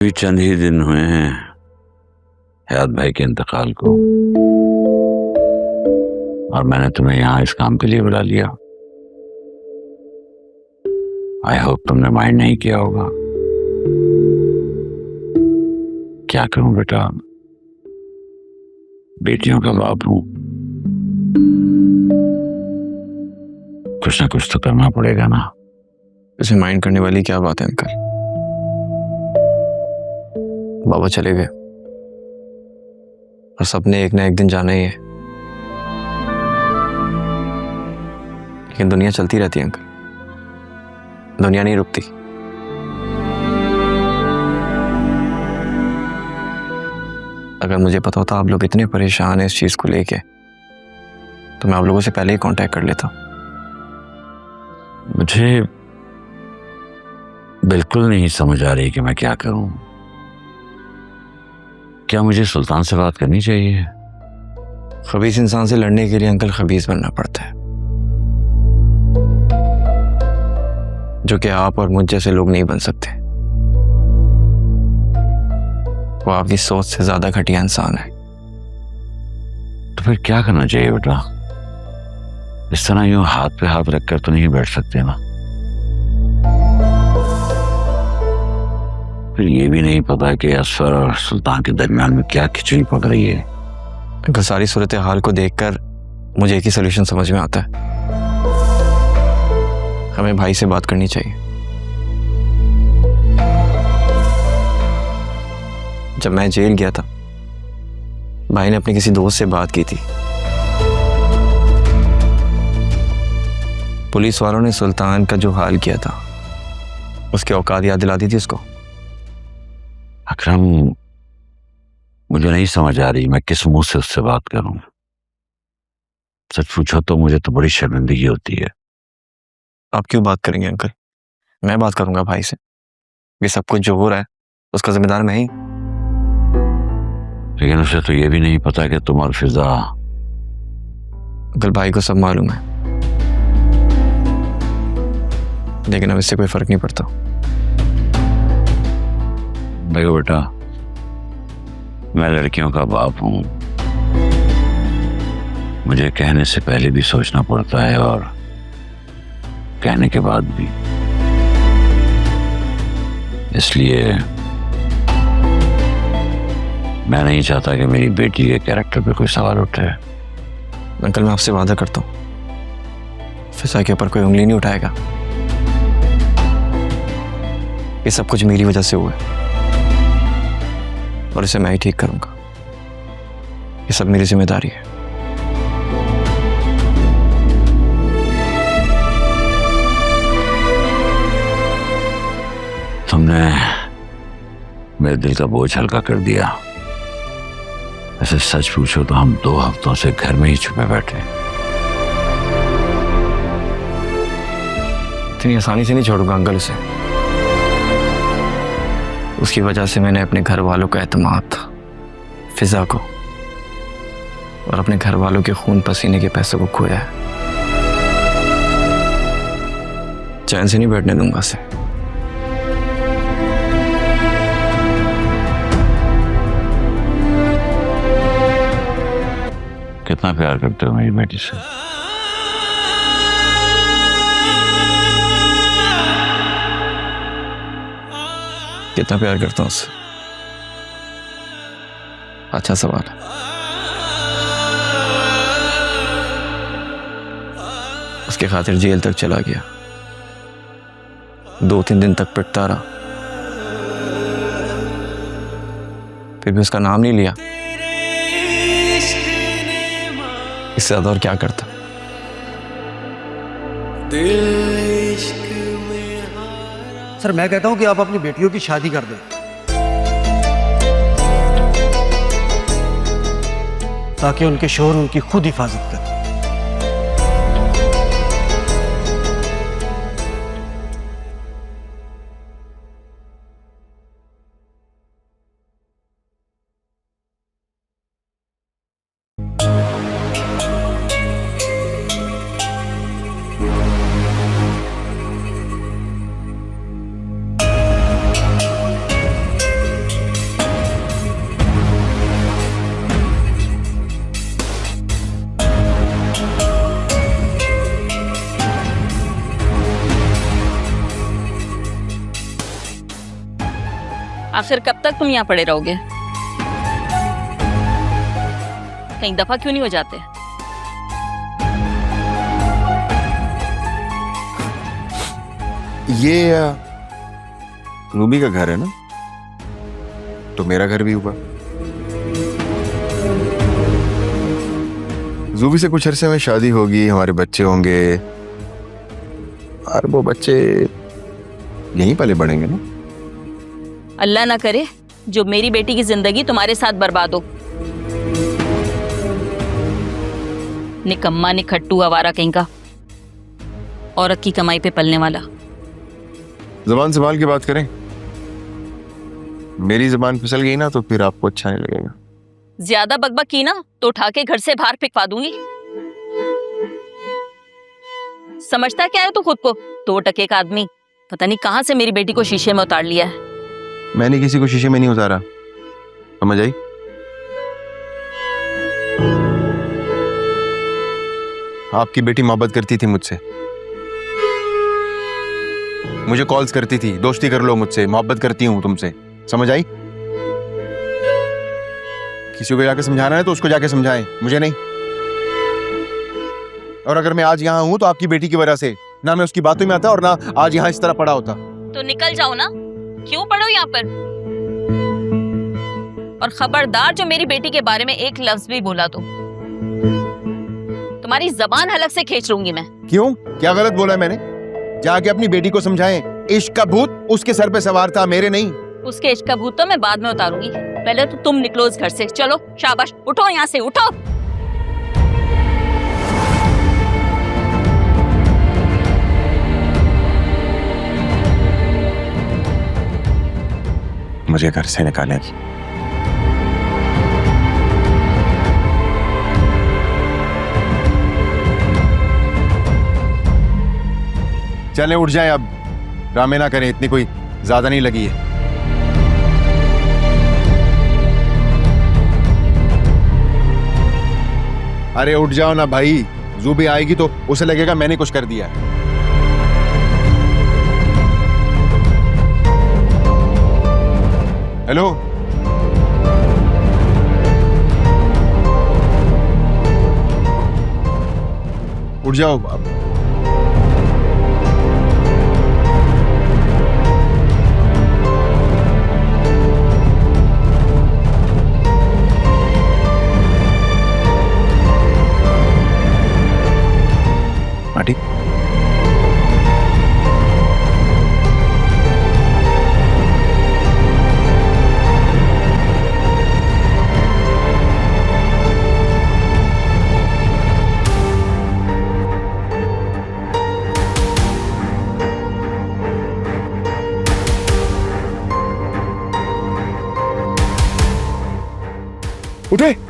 अभी चंद ही दिन हुए हैं हयात भाई के इंतकाल को, और मैंने तुम्हें यहाँ इस काम के लिए बुला लिया। आई होप तुमने माइंड नहीं किया होगा। क्या करूं बेटा, बेटियों का बाप हूं, कुछ ना कुछ तो करना पड़ेगा ना। इसे माइंड करने वाली क्या बात है अंकल? बाबा चले गए और सबने एक ना एक दिन जाना ही है, लेकिन दुनिया चलती रहती है अंकल, दुनिया नहीं रुकती। अगर मुझे पता होता आप लोग इतने परेशान हैं इस चीज को लेके, तो मैं आप लोगों से पहले ही कांटेक्ट कर लेता। मुझे बिल्कुल नहीं समझ आ रही कि मैं क्या करूं। क्या मुझे सुल्तान से बात करनी चाहिए? खबीस इंसान से लड़ने के लिए अंकल खबीस बनना पड़ता है, जो कि आप और मुझ जैसे लोग नहीं बन सकते। वो आपकी सोच से ज्यादा घटिया इंसान है। तो फिर क्या करना चाहिए बेटा? इस तरह यूं हाथ पे हाथ रखकर तो नहीं बैठ सकते ना। फिर ये भी नहीं पता कि असफर और सुल्तान के दरमियान में क्या खिचड़ी पक रही है। अंकल सारी सूरत हाल को देखकर मुझे एक ही सोल्यूशन समझ में आता है, हमें भाई से बात करनी चाहिए। जब मैं जेल गया था, भाई ने अपने किसी दोस्त से बात की थी। पुलिस वालों ने सुल्तान का जो हाल किया था, उसकी औकात याद दिला दी थी उसको। अकरम, मुझे नहीं समझ आ रही मैं किस मुंह से उससे बात करूं। सच पूछो तो मुझे तो बड़ी शर्मिंदगी होती है। आप क्यों बात करेंगे अंकल? मैं बात करूंगा भाई से। ये सब कुछ जो हो रहा है उसका जिम्मेदार मैं ही। लेकिन उसे तो ये भी नहीं पता कि तुम और फिजा। अंकल भाई को सब मालूम है, लेकिन अब इससे कोई फर्क नहीं पड़ता। देखो बेटा, मैं लड़कियों का बाप हूं, मुझे कहने से पहले भी सोचना पड़ता है और कहने के बाद भी। इसलिए मैं नहीं चाहता कि मेरी बेटी के कैरेक्टर पे कोई सवाल उठे। अंकल मैं आपसे वादा करता हूँ, फिजा के ऊपर कोई उंगली नहीं उठाएगा। ये सब कुछ मेरी वजह से हुआ है और इसे मैं ही ठीक करूंगा। ये सब मेरी जिम्मेदारी है। तुमने मेरे दिल का बोझ हल्का कर दिया। ऐसे सच पूछो तो हम 2 हफ्तों से घर में ही छुपे बैठे। इतनी आसानी से नहीं छोड़ूंगा अंकल उसे। उसकी वजह से मैंने अपने घर वालों का एतमाद, फिजा को और अपने घर वालों के खून पसीने के पैसों को खोया है। चैन से नहीं बैठने दूंगा उसे। कितना प्यार करते हो मेरी बेटी से? कितना प्यार करता हूं उससे? अच्छा सवाल है। उसके खातिर जेल तक चला गया, 2-3 दिन तक पिटता रहा, फिर भी उसका नाम नहीं लिया। इससे ज्यादा और क्या करता? सर मैं कहता हूं कि आप अपनी बेटियों की शादी कर दें, ताकि उनके शोहर उनकी खुद हिफाजत करें। आखिर कब तक तुम यहाँ पड़े रहोगे? कहीं दफा क्यों नहीं हो जाते? ये रूबी का घर है ना, तो मेरा घर भी हुआ। रूबी से कुछ अरसे में शादी होगी, हमारे बच्चे होंगे और वो बच्चे यहीं पले बढ़ेंगे ना। अल्लाह ना करे जो मेरी बेटी की जिंदगी तुम्हारे साथ बर्बाद हो। निकम्मा निखट्टू आवारा कहीं का, औरत की कमाई पे पलने वाला। जबान संभाल के बात करें, मेरी जबान फिसल गई ना तो फिर आपको अच्छा नहीं लगेगा। ज्यादा बकबक की ना तो उठा के घर से बाहर फेंकवा दूंगी। समझता क्या है तू खुद को? 2 टके का आदमी, पता नहीं कहां से मेरी बेटी को शीशे में उतार लिया है। मैंने किसी को शीशे में नहीं उतारा, समझ आई? आपकी बेटी मोहब्बत करती थी मुझसे, मुझे कॉल्स करती थी, दोस्ती कर लो मुझसे, मोहब्बत करती हूं तुमसे, समझ आई? किसी को जाके समझाना है तो उसको जाके समझाएं, मुझे नहीं। और अगर मैं आज यहाँ हूं तो आपकी बेटी की वजह से, ना मैं उसकी बातों में आता और ना आज यहाँ इस तरह पड़ा होता। तो निकल जाओ ना, क्यों पड़ो यहाँ पर? और खबरदार जो मेरी बेटी के बारे में एक लफ्ज भी बोला तो तुम्हारी जबान हलक से खींच लूंगी मैं। क्यों? क्या गलत बोला है मैंने? जाके अपनी बेटी को समझाएं, इश्क का भूत उसके सर पे सवार था, मेरे नहीं। उसके इश्क का भूत तो मैं बाद में उतारूंगी, पहले तो तुम निकलो इस घर से। चलो शाबाश, उठो यहाँ से, उठो। मुझे घर से निकालेगी। चलें, उठ जाएं अब, ड्रामे ना करें, इतनी कोई ज्यादा नहीं लगी है। अरे उठ जाओ ना भाई, जूबी आएगी तो उसे लगेगा मैंने कुछ कर दिया है। हेलो, उठ जाओ अब। आंटी, उठे।